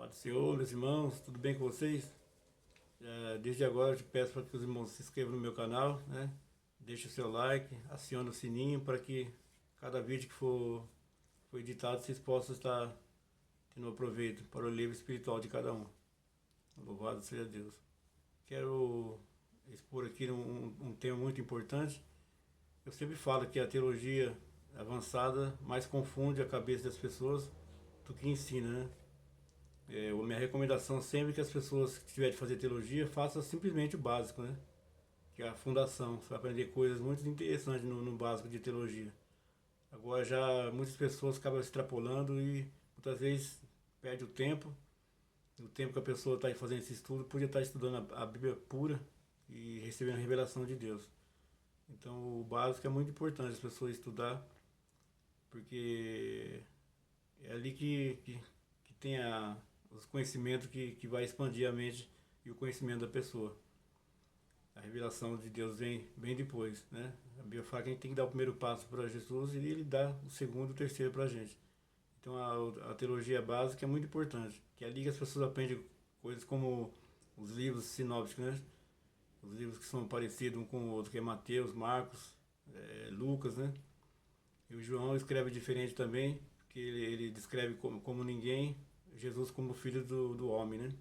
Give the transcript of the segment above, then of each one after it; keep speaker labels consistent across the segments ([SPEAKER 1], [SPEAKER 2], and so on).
[SPEAKER 1] Pai do Senhor, meus irmãos, tudo bem com vocês? Desde agora eu te peço para que os irmãos se inscrevam no meu canal, né? Deixe o seu like, acione o sininho para que cada vídeo que for editado vocês possam estar tendo proveito para o livro espiritual de cada um. Louvado seja Deus. Quero expor aqui um tema muito importante. Eu sempre falo que a teologia avançada mais confunde a cabeça das pessoas do que ensina, né? A minha recomendação sempre é que as pessoas que tiverem de fazer teologia façam simplesmente o básico, né? Que é a fundação. Você vai aprender coisas muito interessantes no básico de teologia. Agora já muitas pessoas acabam extrapolando e muitas vezes perde o tempo que a pessoa está fazendo esse estudo podia estar estudando a Bíblia pura e recebendo a revelação de Deus. Então o básico é muito importante as pessoas estudar, porque é ali que tem os conhecimentos que vai expandir a mente e o conhecimento da pessoa. A revelação de Deus vem bem depois, né? A Bíblia fala que a gente tem que dar o primeiro passo para Jesus e ele dá o segundo e o terceiro para a gente. Então a teologia básica é muito importante, que é ali que as pessoas aprendem coisas como os livros sinópticos, né? Os livros que são parecidos um com o outro, que é Mateus, Marcos, Lucas, né? E o João escreve diferente também, porque ele descreve como ninguém Jesus como filho do homem, né?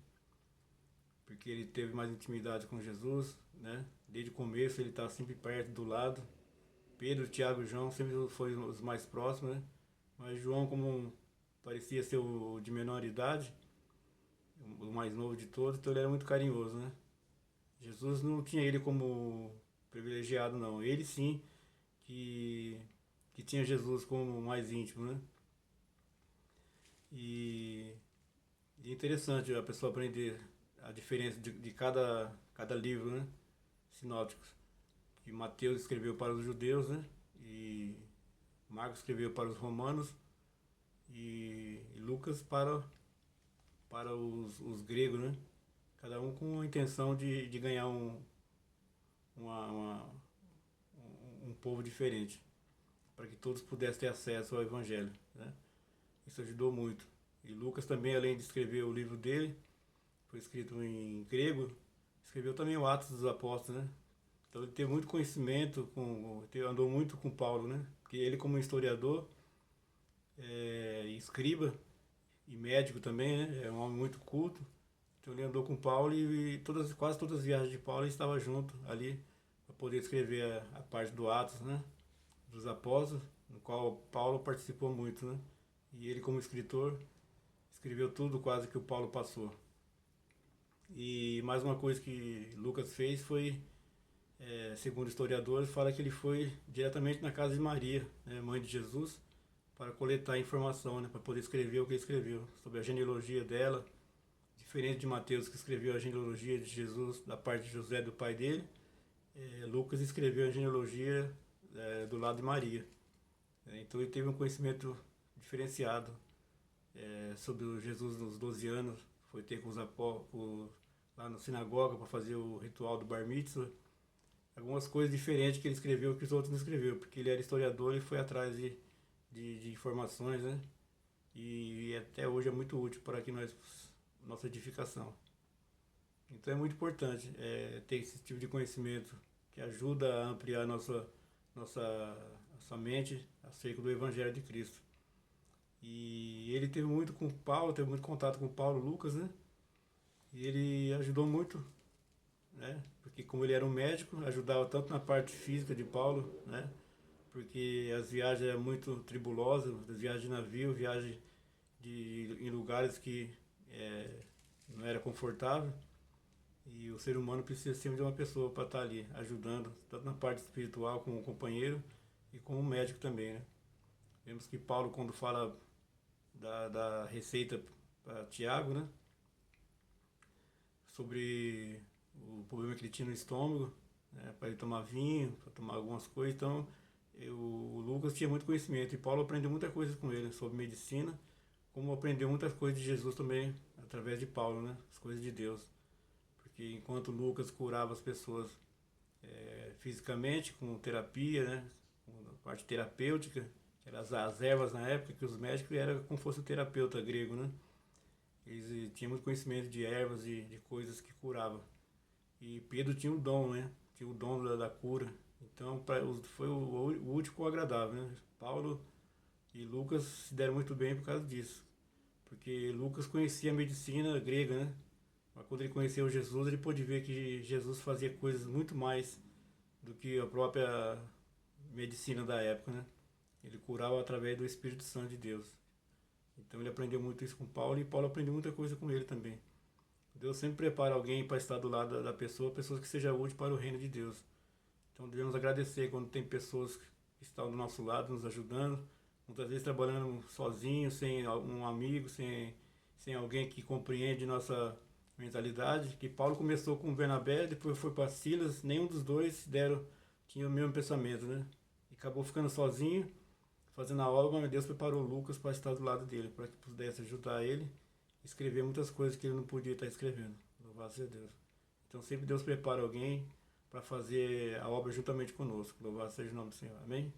[SPEAKER 1] Porque ele teve mais intimidade com Jesus, né? Desde o começo ele está sempre perto, do lado. Pedro, Tiago e João sempre foram os mais próximos, né? Mas João, como parecia ser o de menor idade, o mais novo de todos, então ele era muito carinhoso, né? Jesus não tinha ele como privilegiado, não. Ele sim que tinha Jesus como mais íntimo, né? E, e é interessante a pessoa aprender a diferença de cada livro, né? Sinópticos. Que Mateus escreveu para os judeus, né? E Marcos escreveu para os romanos e Lucas para os gregos, né? Cada um com a intenção de ganhar uma, uma- um povo diferente, para que todos pudessem ter acesso ao Evangelho, né? Isso ajudou muito. E Lucas também, além de escrever o livro dele, foi escrito em grego, escreveu também o Atos dos Apóstolos, né? Então ele teve muito conhecimento, andou muito com Paulo, né? Porque ele como historiador, escriba e médico também, né? É um homem muito culto. Então ele andou com Paulo e quase todas as viagens de Paulo ele estava junto ali para poder escrever a parte do Atos, né? Dos Apóstolos, no qual Paulo participou muito, né? E ele como escritor escreveu tudo quase que o Paulo passou. E mais uma coisa que Lucas fez foi, segundo historiadores, fala que ele foi diretamente na casa de Maria, né, mãe de Jesus, para coletar informação, né, para poder escrever o que ele escreveu sobre a genealogia dela, diferente de Mateus que escreveu a genealogia de Jesus da parte de José do pai dele. Lucas escreveu a genealogia do lado de Maria. Então ele teve um conhecimento diferenciado sobre o Jesus nos 12 anos, foi ter com os apóstolos lá na sinagoga para fazer o ritual do Bar Mitzvah. Algumas coisas diferentes que ele escreveu que os outros não escreveu, porque ele era historiador e foi atrás de informações, né? E até hoje é muito útil para que nossa edificação. Então é muito importante ter esse tipo de conhecimento que ajuda a ampliar nossa mente acerca do Evangelho de Cristo. E ele teve muito com Paulo, teve muito contato com Paulo, Lucas, né? E ele ajudou muito, né? Porque como ele era um médico, ajudava tanto na parte física de Paulo, né? Porque as viagens eram muito tribulosas, as viagens de navio, viagem em lugares que não era confortável. E o ser humano precisa sempre de uma pessoa para estar ali, ajudando, tanto na parte espiritual como um companheiro e como médico também, né? Vemos que Paulo, quando fala da receita para Tiago, né? Sobre o problema que ele tinha no estômago, né? Para ele tomar vinho, para tomar algumas coisas. Então, o Lucas tinha muito conhecimento e Paulo aprendeu muita coisa com ele sobre medicina, como aprendeu muitas coisas de Jesus também através de Paulo, né? As coisas de Deus. Porque enquanto Lucas curava as pessoas fisicamente, com terapia, né? Com a parte terapêutica, que eram as ervas na época, que os médicos eram como fosse o terapeuta grego, né? Eles tinham muito conhecimento de ervas e de coisas que curavam. E Pedro tinha o dom, né? Tinha o dom da cura. Então foi o útil com o agradável, né? Paulo e Lucas se deram muito bem por causa disso. Porque Lucas conhecia a medicina grega, né? Mas quando ele conheceu Jesus, ele pôde ver que Jesus fazia coisas muito mais do que a própria medicina da época, né? Ele curava através do Espírito Santo de Deus. Então ele aprendeu muito isso com Paulo e Paulo aprendeu muita coisa com ele também. Deus sempre prepara alguém para estar do lado da pessoa, pessoas que seja útil para o reino de Deus. Então devemos agradecer quando tem pessoas que estão do nosso lado, nos ajudando, muitas vezes trabalhando sozinhos, sem um amigo, sem alguém que compreende nossa mentalidade. Que Paulo começou com Bernabé, depois foi para Silas, nenhum dos dois tinha o mesmo pensamento, né? E acabou ficando sozinho, fazendo a obra, mas Deus preparou Lucas para estar do lado dele, para que pudesse ajudar ele a escrever muitas coisas que ele não podia estar escrevendo. Louvado seja Deus. Então sempre Deus prepara alguém para fazer a obra juntamente conosco. Louvado seja o nome do Senhor. Amém?